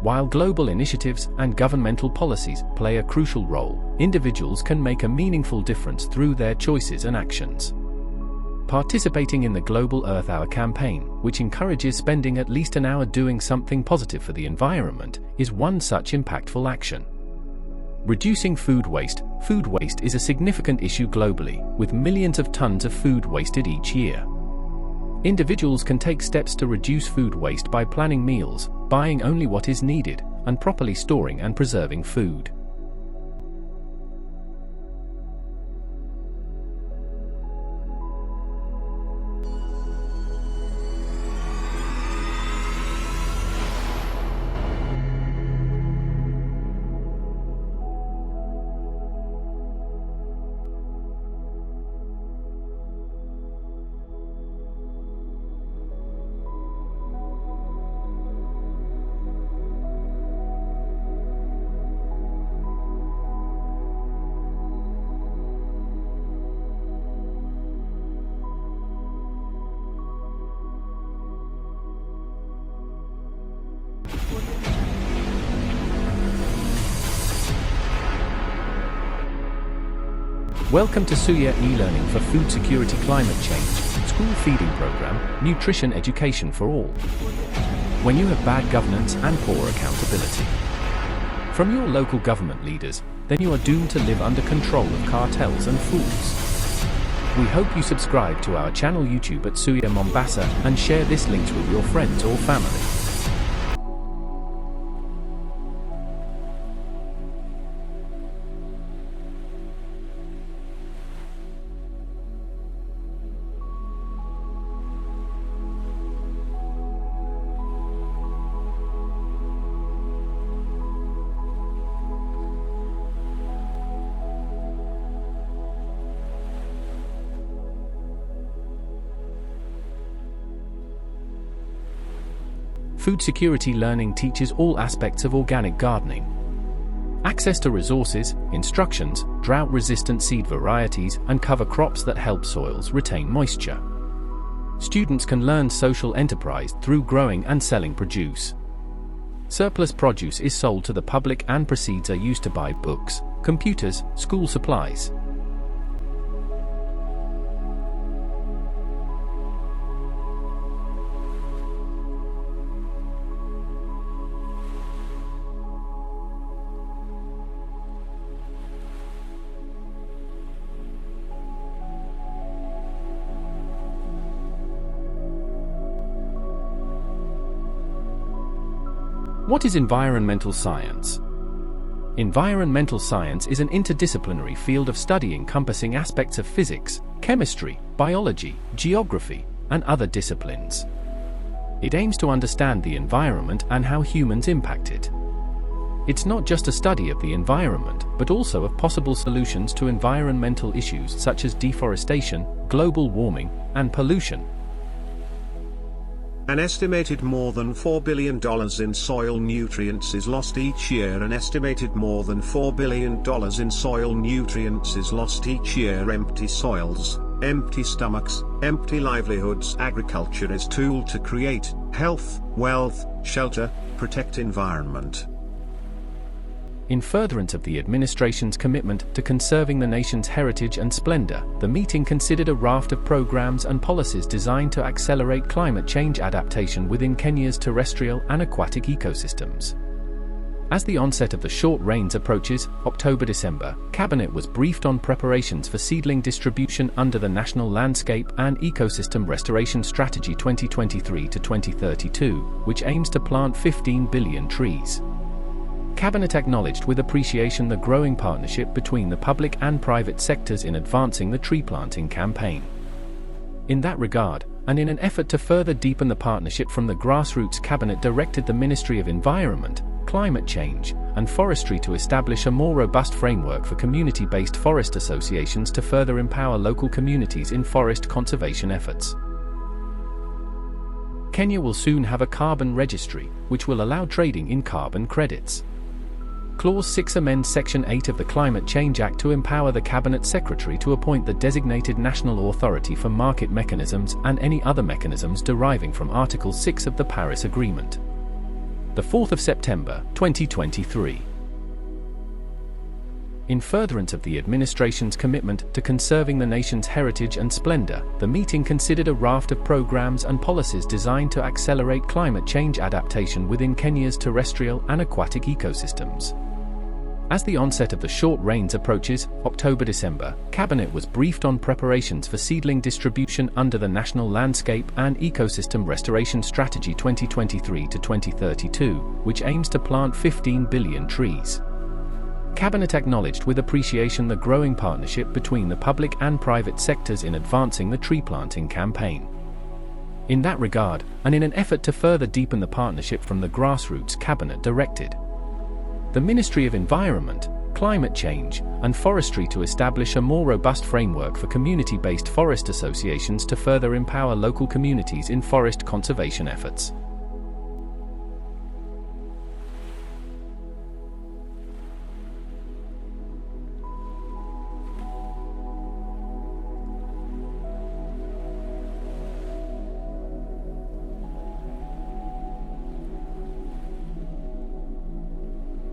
While global initiatives and governmental policies play a crucial role, individuals can make a meaningful difference through their choices and actions. Participating in the Global Earth Hour campaign, which encourages spending at least an hour doing something positive for the environment, is one such impactful action. Reducing food waste. Food waste is a significant issue globally, with millions of tons of food wasted each year. Individuals can take steps to reduce food waste by planning meals, buying only what is needed, and properly storing and preserving food. Welcome to Surya e-learning for food security climate change, school feeding program, nutrition education for all. When you have bad governance and poor accountability from your local government leaders, then you are doomed to live under control of cartels and fools. We hope you subscribe to our channel YouTube at Surya Mombasa and share this link with your friends or family. Food security learning teaches all aspects of organic gardening. Access to resources, instructions, drought-resistant seed varieties, and cover crops that help soils retain moisture. Students can learn social enterprise through growing and selling produce. Surplus produce is sold to the public and proceeds are used to buy books, computers, school supplies. What is environmental science? Environmental science is an interdisciplinary field of study encompassing aspects of physics, chemistry, biology, geography, and other disciplines. It aims to understand the environment and how humans impact it. It's not just a study of the environment, but also of possible solutions to environmental issues such as deforestation, global warming, and pollution. An estimated more than $4 billion in soil nutrients is lost each year. An estimated more than $4 billion in soil nutrients is lost each year. Empty soils, empty stomachs, empty livelihoods. Agriculture is tool to create health, wealth, shelter, protect environment. In furtherance of the administration's commitment to conserving the nation's heritage and splendor, the meeting considered a raft of programs and policies designed to accelerate climate change adaptation within Kenya's terrestrial and aquatic ecosystems. As the onset of the short rains approaches, October-December, Cabinet was briefed on preparations for seedling distribution under the National Landscape and Ecosystem Restoration Strategy 2023 to 2032, which aims to plant 15 billion trees. Cabinet acknowledged with appreciation the growing partnership between the public and private sectors in advancing the tree planting campaign. In that regard, and in an effort to further deepen the partnership from the grassroots, Cabinet directed the Ministry of Environment, Climate Change, and Forestry to establish a more robust framework for community-based forest associations to further empower local communities in forest conservation efforts. Kenya will soon have a carbon registry, which will allow trading in carbon credits. Clause 6 amends Section 8 of the Climate Change Act to empower the Cabinet Secretary to appoint the designated national authority for market mechanisms and any other mechanisms deriving from Article 6 of the Paris Agreement. the 4th of September, 2023. In furtherance of the administration's commitment to conserving the nation's heritage and splendor, the meeting considered a raft of programs and policies designed to accelerate climate change adaptation within Kenya's terrestrial and aquatic ecosystems. As the onset of the short rains approaches, October-December, Cabinet was briefed on preparations for seedling distribution under the National Landscape and Ecosystem Restoration Strategy 2023 to 2032, which aims to plant 15 billion trees. Cabinet acknowledged with appreciation the growing partnership between the public and private sectors in advancing the tree planting campaign. In that regard, and in an effort to further deepen the partnership from the grassroots, Cabinet directed the Ministry of Environment, Climate Change, and Forestry to establish a more robust framework for community-based forest associations to further empower local communities in forest conservation efforts.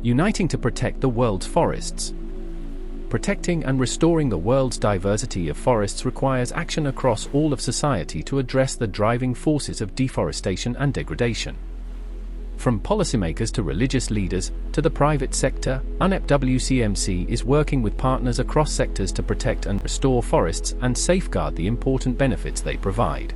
Uniting to protect the world's forests. Protecting and restoring the world's diversity of forests requires action across all of society to address the driving forces of deforestation and degradation. From policymakers to religious leaders to the private sector, UNEP WCMC is working with partners across sectors to protect and restore forests and safeguard the important benefits they provide.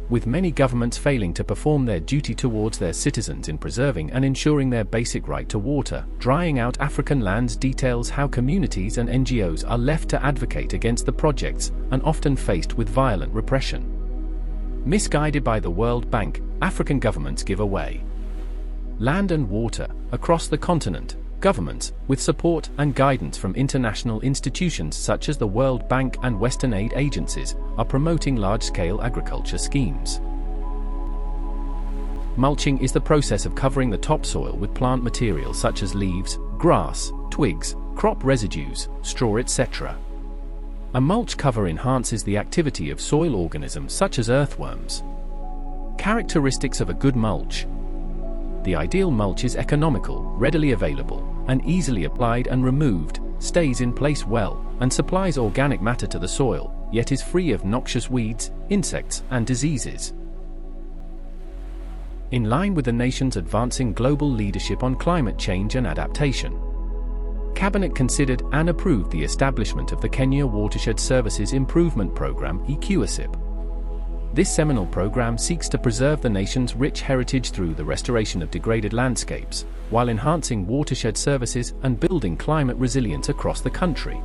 With many governments failing to perform their duty towards their citizens in preserving and ensuring their basic right to water, drying out African lands details how communities and NGOs are left to advocate against the projects and often faced with violent repression. Misguided by the World Bank, African governments give away land and water across the continent. Governments, with support and guidance from international institutions such as the World Bank and Western aid agencies, are promoting large-scale agriculture schemes. Mulching is the process of covering the topsoil with plant material such as leaves, grass, twigs, crop residues, straw, etc. A mulch cover enhances the activity of soil organisms such as earthworms. Characteristics of a good mulch. The ideal mulch is economical, readily available, and easily applied and removed, stays in place well, and supplies organic matter to the soil, yet is free of noxious weeds, insects, and diseases. In line with the nation's advancing global leadership on climate change and adaptation, Cabinet considered and approved the establishment of the Kenya Watershed Services Improvement Program (EQASIP). This seminal program seeks to preserve the nation's rich heritage through the restoration of degraded landscapes, while enhancing watershed services and building climate resilience across the country.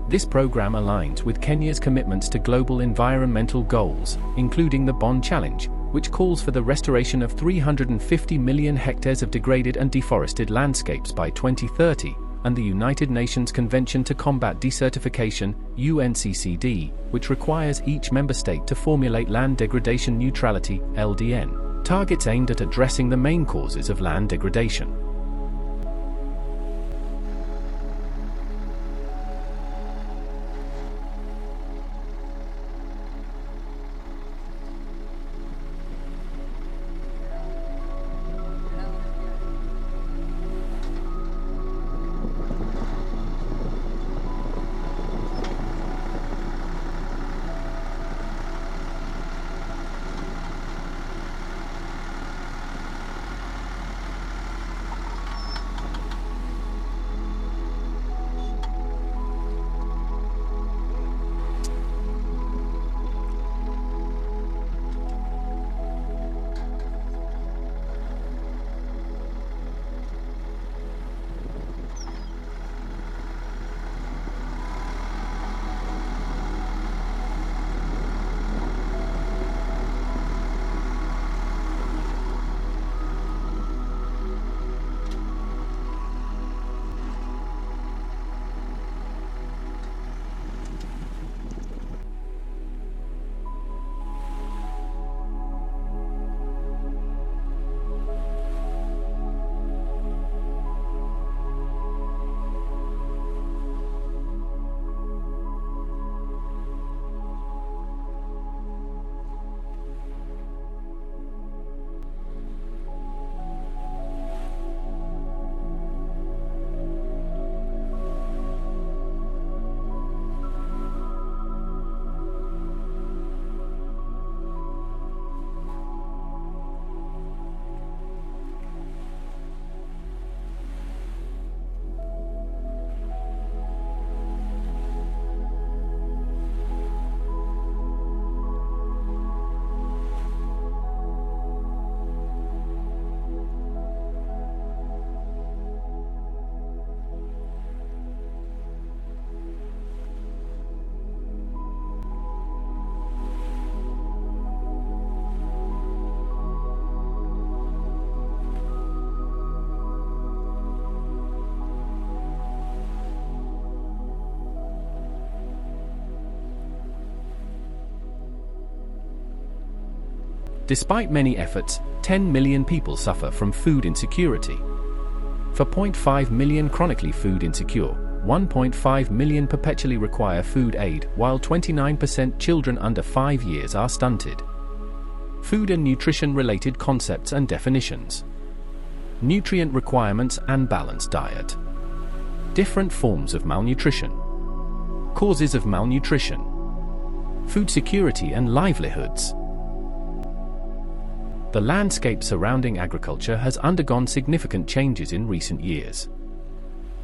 This program aligns with Kenya's commitments to global environmental goals, including the Bond Challenge, which calls for the restoration of 350 million hectares of degraded and deforested landscapes by 2030, and the United Nations Convention to Combat Desertification, UNCCD, which requires each member state to formulate land degradation neutrality, LDN, targets aimed at addressing the main causes of land degradation. Despite many efforts, 10 million people suffer from food insecurity. For 0.5 million chronically food insecure, 1.5 million perpetually require food aid, while 29% children under 5 years are stunted. Food and nutrition-related concepts and definitions. Nutrient requirements and balanced diet. Different forms of malnutrition. Causes of malnutrition. Food security and livelihoods. The landscape surrounding agriculture has undergone significant changes in recent years.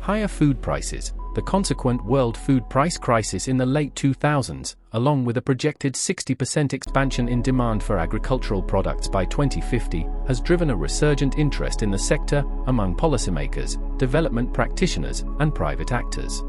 Higher food prices, the consequent world food price crisis in the late 2000s, along with a projected 60% expansion in demand for agricultural products by 2050, has driven a resurgent interest in the sector among policymakers, development practitioners, and private actors.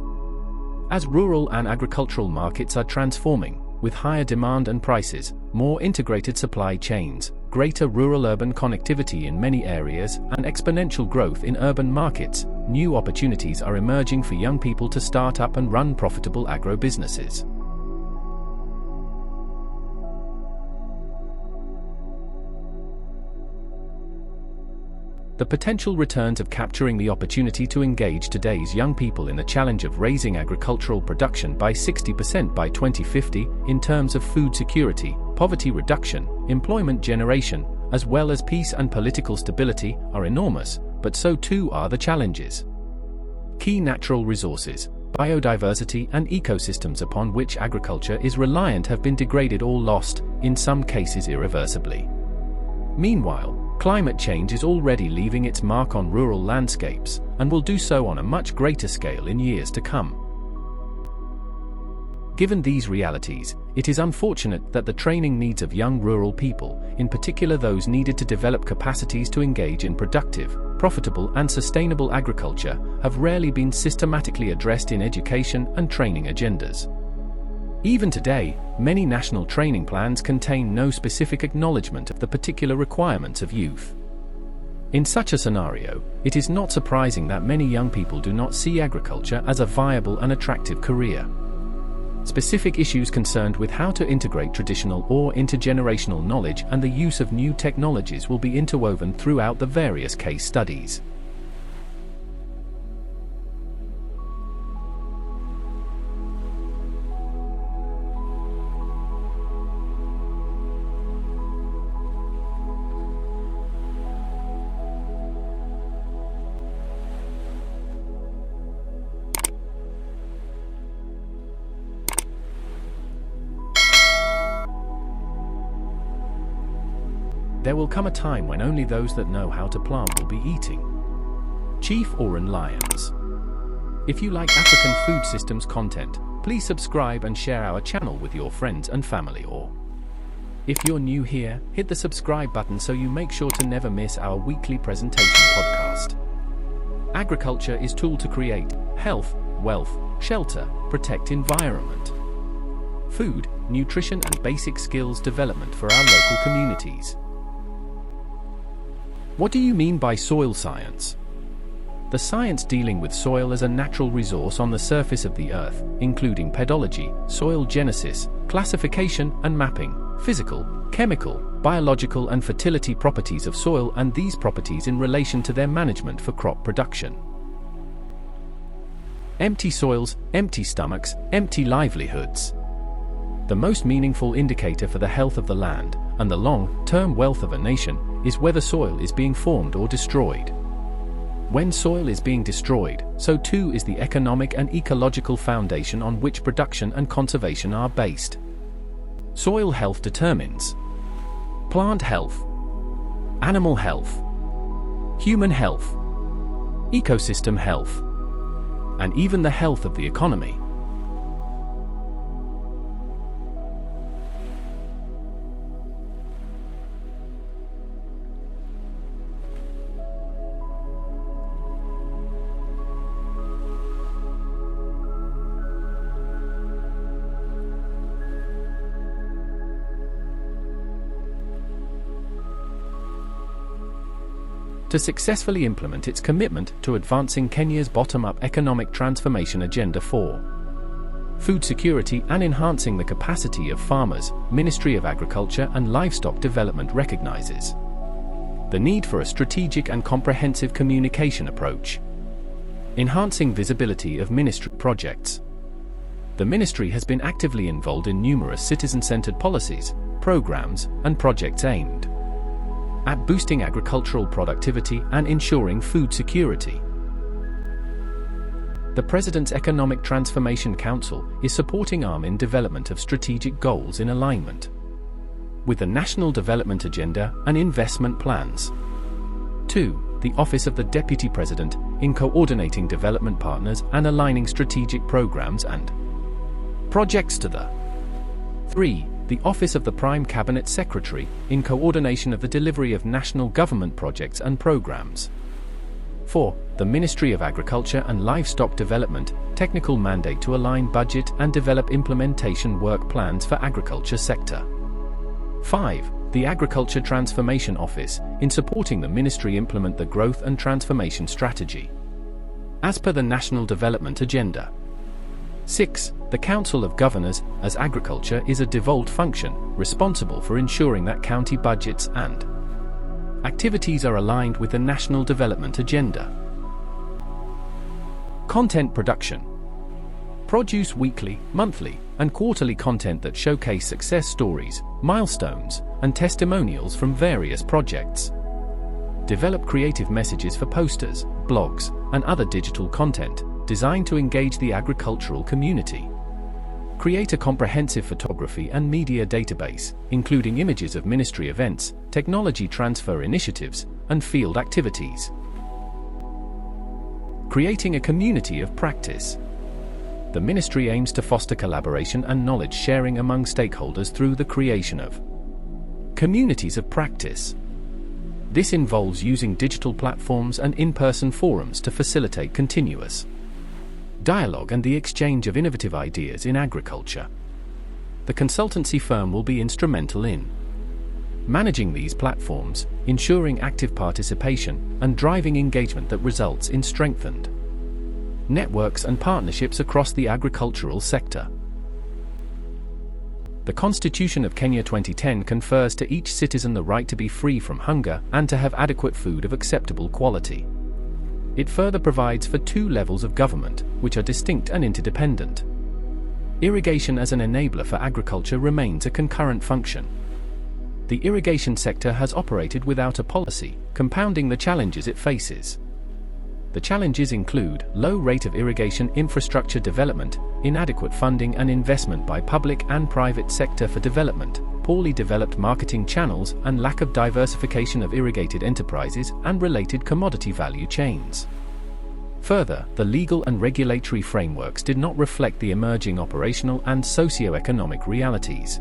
As rural and agricultural markets are transforming, with higher demand and prices, more integrated supply chains, greater rural-urban connectivity in many areas, and exponential growth in urban markets, new opportunities are emerging for young people to start up and run profitable agro-businesses. The potential returns of capturing the opportunity to engage today's young people in the challenge of raising agricultural production by 60% by 2050 in terms of food security, poverty reduction, employment generation, as well as peace and political stability, are enormous, but so too are the challenges. Key natural resources, biodiversity and ecosystems upon which agriculture is reliant have been degraded or lost, in some cases irreversibly. Meanwhile, climate change is already leaving its mark on rural landscapes, and will do so on a much greater scale in years to come. Given these realities, it is unfortunate that the training needs of young rural people, in particular those needed to develop capacities to engage in productive, profitable and sustainable agriculture, have rarely been systematically addressed in education and training agendas. Even today, many national training plans contain no specific acknowledgement of the particular requirements of youth. In such a scenario, it is not surprising that many young people do not see agriculture as a viable and attractive career. Specific issues concerned with how to integrate traditional or intergenerational knowledge and the use of new technologies will be interwoven throughout the various case studies. There will come a time when only those that know how to plant will be eating. Chief Oran Lions. If you like African food systems content, please subscribe and share our channel with your friends and family, or if you're new here, hit the subscribe button so you make sure to never miss our weekly presentation podcast. Agriculture is tool to create health, wealth, shelter, protect environment, food, nutrition and basic skills development for our local communities. What do you mean by soil science? The science dealing with soil as a natural resource on the surface of the earth, including pedology, soil genesis, classification and mapping, physical, chemical, biological and fertility properties of soil and these properties in relation to their management for crop production. Empty soils, empty stomachs, empty livelihoods. The most meaningful indicator for the health of the land, and the long-term wealth of a nation, is whether soil is being formed or destroyed. When soil is being destroyed, so too is the economic and ecological foundation on which production and conservation are based. Soil health determines plant health, animal health, human health, ecosystem health, and even the health of the economy. To successfully implement its commitment to advancing Kenya's bottom-up economic transformation agenda 4. food security and enhancing the capacity of farmers, Ministry of Agriculture and Livestock Development recognizes the need for a strategic and comprehensive communication approach. Enhancing visibility of ministry projects. The ministry has been actively involved in numerous citizen-centered policies, programs, and projects aimed at boosting agricultural productivity and ensuring food security. The President's Economic Transformation Council is supporting ARM in development of strategic goals in alignment with the National Development Agenda and investment plans. 2. The Office of the Deputy President in coordinating development partners and aligning strategic programs and projects to the 3. The Office of the Prime Cabinet Secretary in coordination of the delivery of national government projects and programs. 4. The Ministry of Agriculture and Livestock Development, technical mandate to align budget and develop implementation work plans for agriculture sector. 5. The Agriculture Transformation Office, in supporting the ministry implement the growth and transformation strategy as per the National Development Agenda. 6. The Council of Governors, as agriculture is a devolved function, responsible for ensuring that county budgets and activities are aligned with the National Development Agenda. Content production. Produce weekly, monthly, and quarterly content that showcase success stories, milestones, and testimonials from various projects. Develop creative messages for posters, blogs, and other digital content designed to engage the agricultural community. Create a comprehensive photography and media database, including images of ministry events, technology transfer initiatives, and field activities. Creating a community of practice. The ministry aims to foster collaboration and knowledge sharing among stakeholders through the creation of communities of practice. This involves using digital platforms and in-person forums to facilitate continuous dialogue and the exchange of innovative ideas in agriculture. The consultancy firm will be instrumental in managing these platforms, ensuring active participation, and driving engagement that results in strengthened networks and partnerships across the agricultural sector. The Constitution of Kenya 2010 confers to each citizen the right to be free from hunger and to have adequate food of acceptable quality. It further provides for 2 levels of government, which are distinct and interdependent. Irrigation as an enabler for agriculture remains a concurrent function. The irrigation sector has operated without a policy, compounding the challenges it faces. The challenges include low rate of irrigation infrastructure development, inadequate funding and investment by public and private sector for development, poorly developed marketing channels, and lack of diversification of irrigated enterprises and related commodity value chains. Further, the legal and regulatory frameworks did not reflect the emerging operational and socio-economic realities.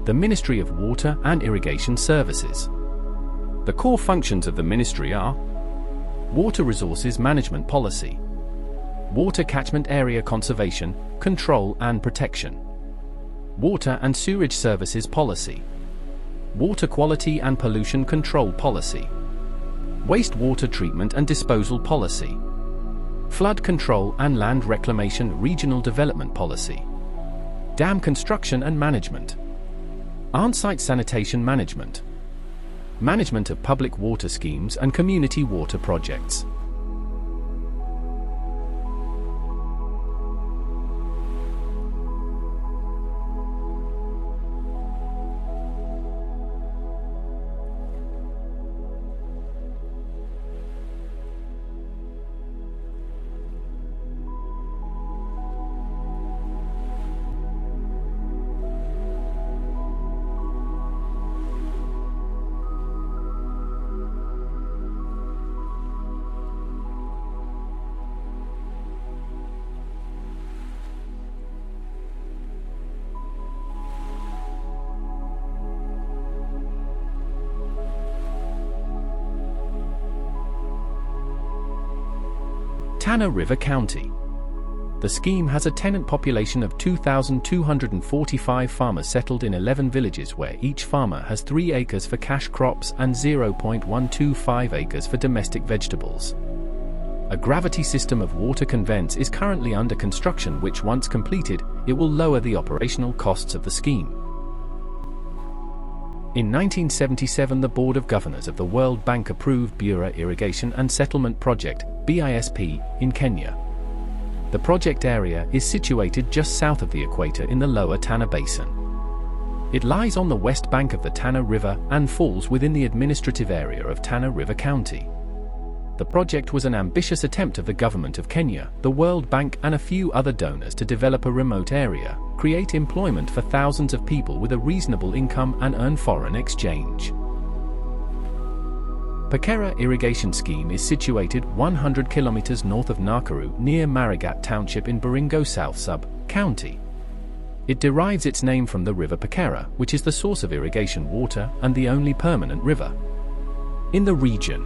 The Ministry of Water and Irrigation Services. The core functions of the ministry are Water Resources Management Policy, Water Catchment Area Conservation, Control and Protection, Water and Sewerage Services Policy, Water Quality and Pollution Control Policy, Wastewater Treatment and Disposal Policy, Flood Control and Land Reclamation Regional Development Policy, Dam Construction and Management, On-Site Sanitation Management, Management of Public Water Schemes and Community Water Projects. Tana River County. The scheme has a tenant population of 2,245 farmers settled in 11 villages where each farmer has 3 acres for cash crops and 0.125 acres for domestic vegetables. A gravity system of water conveyance is currently under construction, which once completed, it will lower the operational costs of the scheme. In 1977, the Board of Governors of the World Bank approved Bura Irrigation and Settlement Project, BISP, in Kenya. The project area is situated just south of the equator in the lower Tana Basin. It lies on the west bank of the Tana River and falls within the administrative area of Tana River County. The project was an ambitious attempt of the government of Kenya, the World Bank and a few other donors to develop a remote area, create employment for thousands of people with a reasonable income and earn foreign exchange. Pakera Irrigation Scheme is situated 100 kilometers north of Nakuru near Marigat Township in Baringo South Sub-County. It derives its name from the river Pakera, which is the source of irrigation water and the only permanent river in the region.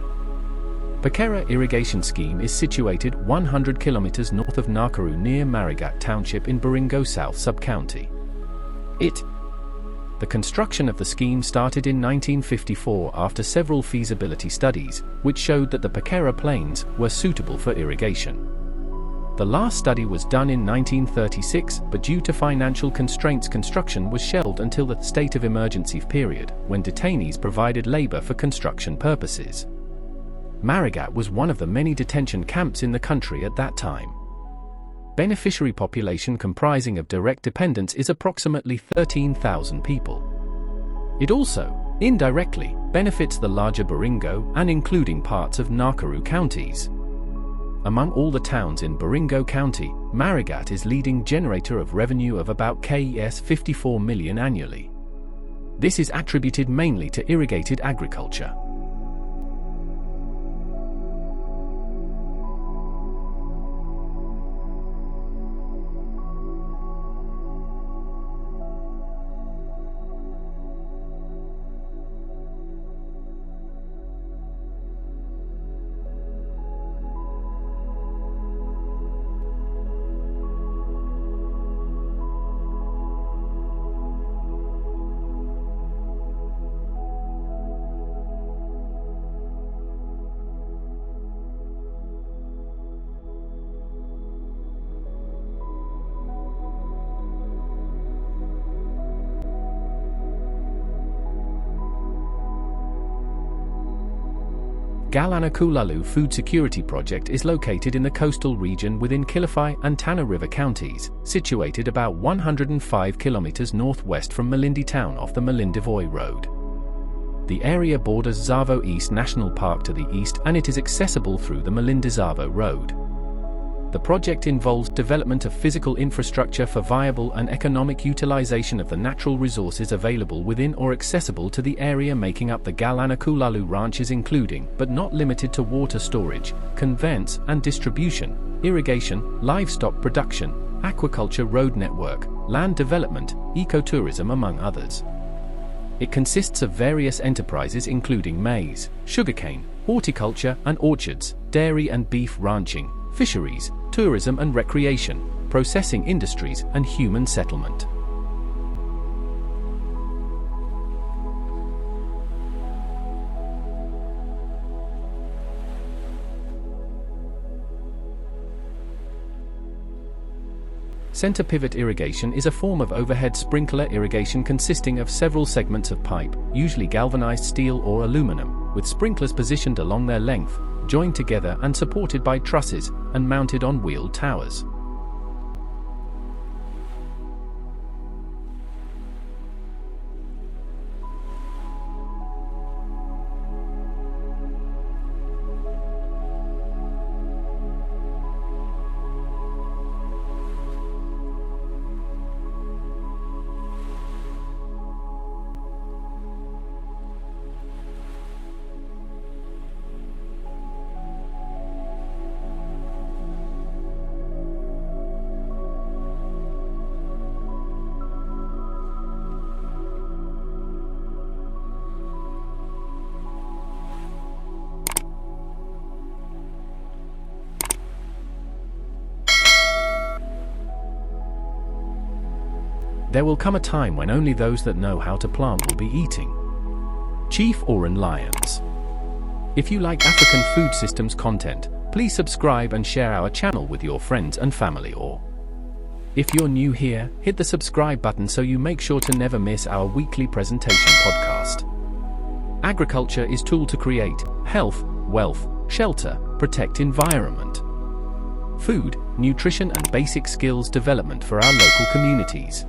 Pakera Irrigation Scheme is situated 100 kilometers north of Nakuru near Marigat Township in Baringo South Sub-County. The construction of the scheme started in 1954 after several feasibility studies, which showed that the Pakera Plains were suitable for irrigation. The last study was done in 1936, but due to financial constraints, construction was shelved until the state of emergency period, when detainees provided labor for construction purposes. Marigat was one of the many detention camps in the country at that time. Beneficiary population comprising of direct dependents is approximately 13,000 people. It also, indirectly, benefits the larger Baringo and including parts of Nakuru counties. Among all the towns in Baringo County, Marigat is leading generator of revenue of about KES 54 million annually. This is attributed mainly to irrigated agriculture. Galanakulalu Food Security Project is located in the coastal region within Kilifi and Tana River counties, situated about 105 kilometers northwest from Malindi town off the Malindi-Voi Road. The area borders Tsavo East National Park to the east, and it is accessible through the Malindi-Tsavo Road. The project involves development of physical infrastructure for viable and economic utilization of the natural resources available within or accessible to the area making up the Galanakulalu ranches, including, but not limited to, water storage, conveyance and distribution, irrigation, livestock production, aquaculture, road network, land development, ecotourism, among others. It consists of various enterprises including maize, sugarcane, horticulture and orchards, dairy and beef ranching, fisheries, tourism and recreation, processing industries and human settlement. Center pivot irrigation is a form of overhead sprinkler irrigation consisting of several segments of pipe, usually galvanized steel or aluminum, with sprinklers positioned along their length, joined together and supported by trusses, and mounted on wheeled towers. There will come a time when only those that know how to plant will be eating. Chief Oran Lions. If you like African food systems content, please subscribe and share our channel with your friends and family. Or if you're new here, hit the subscribe button so you make sure to never miss our weekly presentation podcast. Agriculture is tool to create health, wealth, shelter, protect environment, food, nutrition and basic skills development for our local communities.